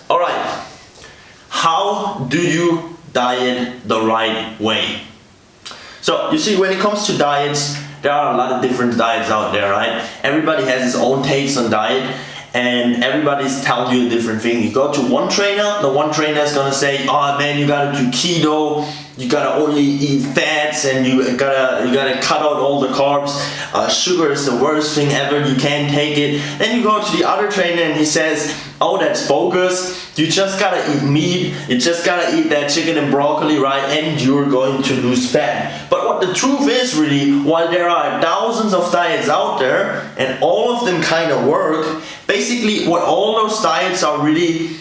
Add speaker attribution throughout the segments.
Speaker 1: Alright, how do you diet the right way? So you see, when it comes to diets, there are a lot of different diets out there, right? Everybody has his own takes on diet, and everybody's telling you a different thing. You go to one trainer, the one trainer is gonna say, oh man, you gotta do keto, you gotta only eat fats, and you gotta cut out all the carbs. Sugar is the worst thing ever, you can't take it. Then you go to the other trainer and he says, oh, that's bogus, you just gotta eat meat, you just gotta eat that chicken and broccoli, right, and you're going to lose fat. But what the truth is really, while there are thousands of diets out there and all of them kind of work, basically what all those diets are really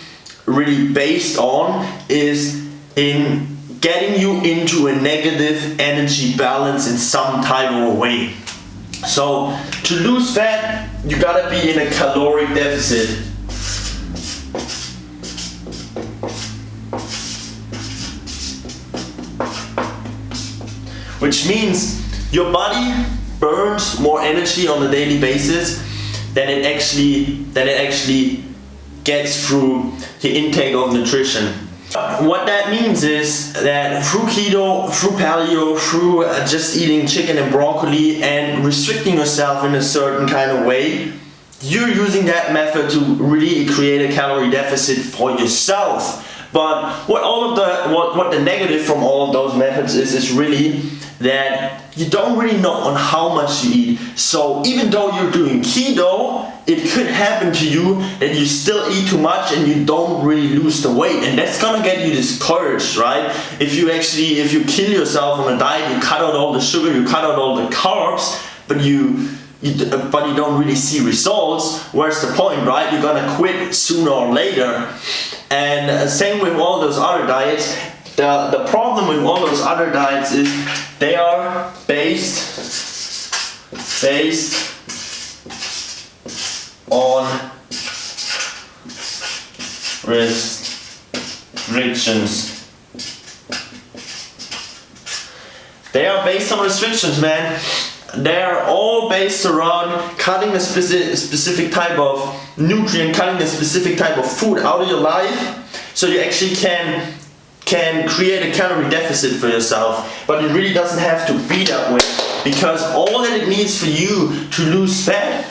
Speaker 1: based on is in getting you into a negative energy balance in some type of a way. So to lose fat, you gotta be in a caloric deficit. Which means your body burns more energy on a daily basis than it actually gets through the intake of nutrition. What that means is that through keto, through paleo, through just eating chicken and broccoli and restricting yourself in a certain kind of way, you're using that method to really create a calorie deficit for yourself. But what the negative from all of those methods is really that you don't really know on how much you eat. So even though you're doing keto, it could happen to you that you still eat too much and you don't really lose the weight, and that's gonna get you discouraged, right? If you kill yourself on a diet, you cut out all the sugar, you cut out all the carbs, but you don't really see results, where's the point, right? You're gonna quit sooner or later. And same with all those other diets. The problem with all those other diets is they are based on restrictions. They are based on restrictions, man. They're all based around cutting a specific type of nutrient, cutting a specific type of food out of your life, so you actually can create a calorie deficit for yourself. But it really doesn't have to be that way, because all that it needs for you to lose fat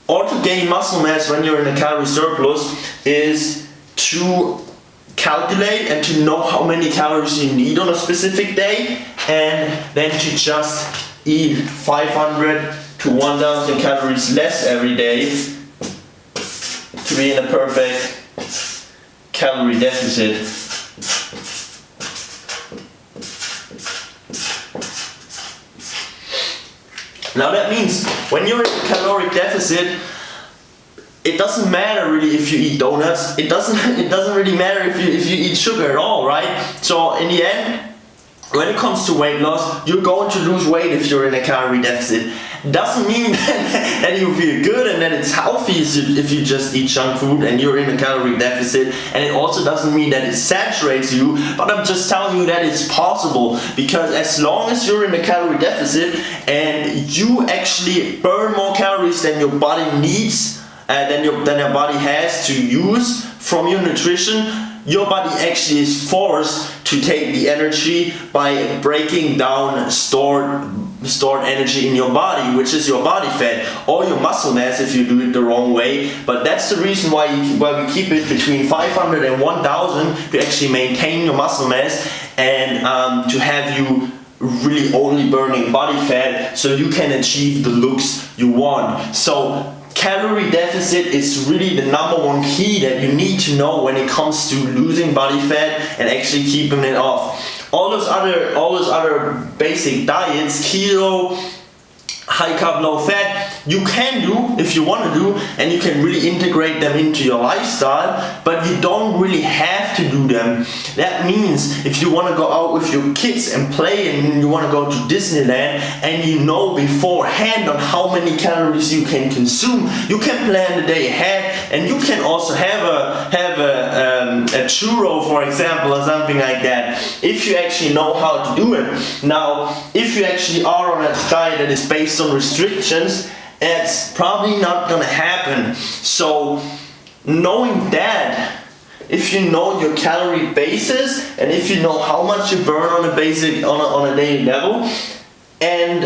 Speaker 1: or to gain muscle mass when you're in a calorie surplus is to calculate and to know how many calories you need on a specific day, and then to just eat 500 to 1000 calories less every day to be in a perfect calorie deficit. Now that means when you're in a caloric deficit, it doesn't matter really if you eat donuts. It doesn't really matter if you eat sugar at all, right? So in the end, when it comes to weight loss, you're going to lose weight if you're in a calorie deficit. Doesn't mean that you feel good and that it's healthy if you just eat junk food and you're in a calorie deficit, and it also doesn't mean that it saturates you, but I'm just telling you that it's possible, because as long as you're in a calorie deficit and you actually burn more calories than your body needs, than your body has to use from your nutrition, your body actually is forced to take the energy by breaking down stored energy in your body, which is your body fat or your muscle mass if you do it the wrong way. But that's the reason why we keep it between 500 and 1000 to actually maintain your muscle mass and to have you really only burning body fat so you can achieve the looks you want. So calorie deficit is really the number one key that you need to know when it comes to losing body fat and actually keeping it off. All those other basic diets, keto, high carb, low fat, you can do if you want to do, and you can really integrate them into your lifestyle, but you don't really have to do them. That means if you want to go out with your kids and play and you want to go to Disneyland and you know beforehand on how many calories you can consume, you can plan the day ahead, and you can also have a churro, for example, or something like that, if you actually know how to do it. Now, if you actually are on a diet that is based on restrictions, it's probably not gonna happen. So knowing that if you know your calorie basis, and if you know how much you burn on a basic, on a daily level, and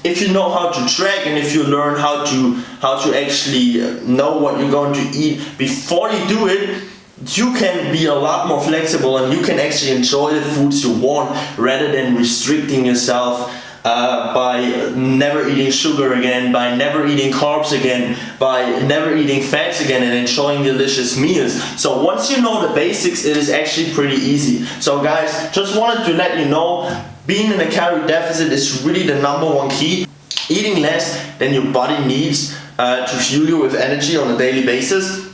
Speaker 1: if you know how to track, and if you learn how to actually know what you're going to eat before you do it, you can be a lot more flexible, and you can actually enjoy the foods you want rather than restricting yourself by never eating sugar again, by never eating carbs again, by never eating fats again, and enjoying delicious meals. So once you know the basics, it is actually pretty easy. So guys, just wanted to let you know, being in a calorie deficit is really the #1 key. Eating less than your body needs to fuel you with energy on a daily basis.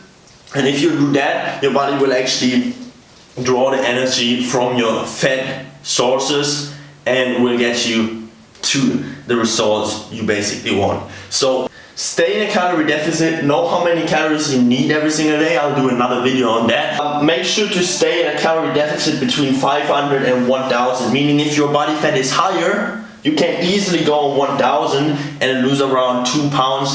Speaker 1: And if you do that, your body will actually draw the energy from your fat sources and will get you to the results you basically want. So stay in a calorie deficit, know how many calories you need every single day. I'll do another video on that. Make sure to stay in a calorie deficit between 500 and 1000, meaning if your body fat is higher, you can easily go on 1000 and lose around 2 pounds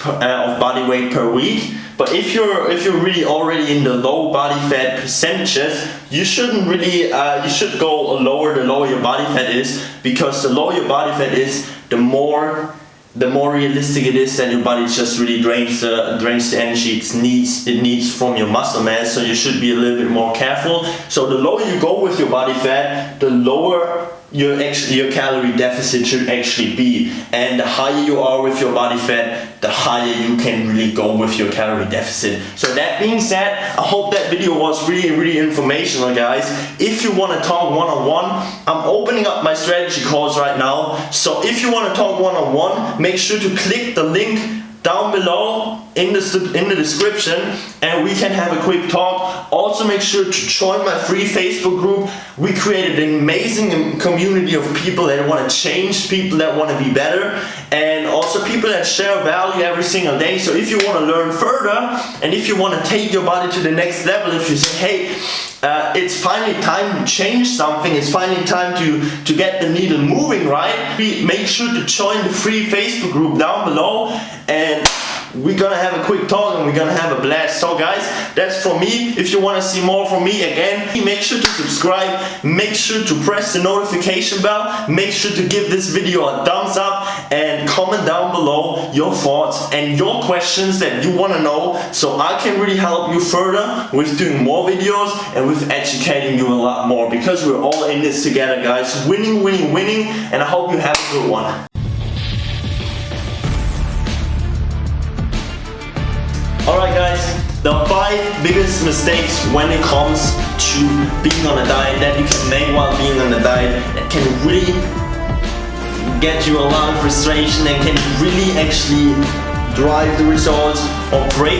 Speaker 1: of body weight per week. But if you're really already in the low body fat percentages, you shouldn't really you should go lower the lower your body fat is, because the lower your body fat is, the more realistic it is that your body just really drains the energy it needs from your muscle mass. So you should be a little bit more careful. So the lower you go with your body fat, the lower your calorie deficit should actually be, and the higher you are with your body fat, the higher you can really go with your calorie deficit. So that being said, I hope that video was really informational, guys. If you want to talk one-on-one, I'm opening up my strategy calls right now. So if you want to talk one-on-one, make sure to click the link down below in the description, and we can have a quick talk. Also make sure to join my free Facebook group. We created an amazing community of people that want to change, people that want to be better, and also people that share value every single day. So if you want to learn further, and if you want to take your body to the next level, if you say, hey, it's finally time to change something, it's finally time to get the needle moving, right? Make sure to join the free Facebook group down below, and we're gonna have a quick talk and we're gonna have a blast. So guys, that's for me. If you want to see more from me, again, make sure to subscribe, make sure to press the notification bell, make sure to give this video a thumbs up, and comment down below your thoughts and your questions that you want to know, so I can really help you further with doing more videos and with educating you a lot more, because we're all in this together, guys. Winning, winning, winning, and I hope you have a good one. Alright guys, the 5 biggest mistakes when it comes to being on a diet that you can make while being on a diet that can really get you a lot of frustration and can really actually drive the results or break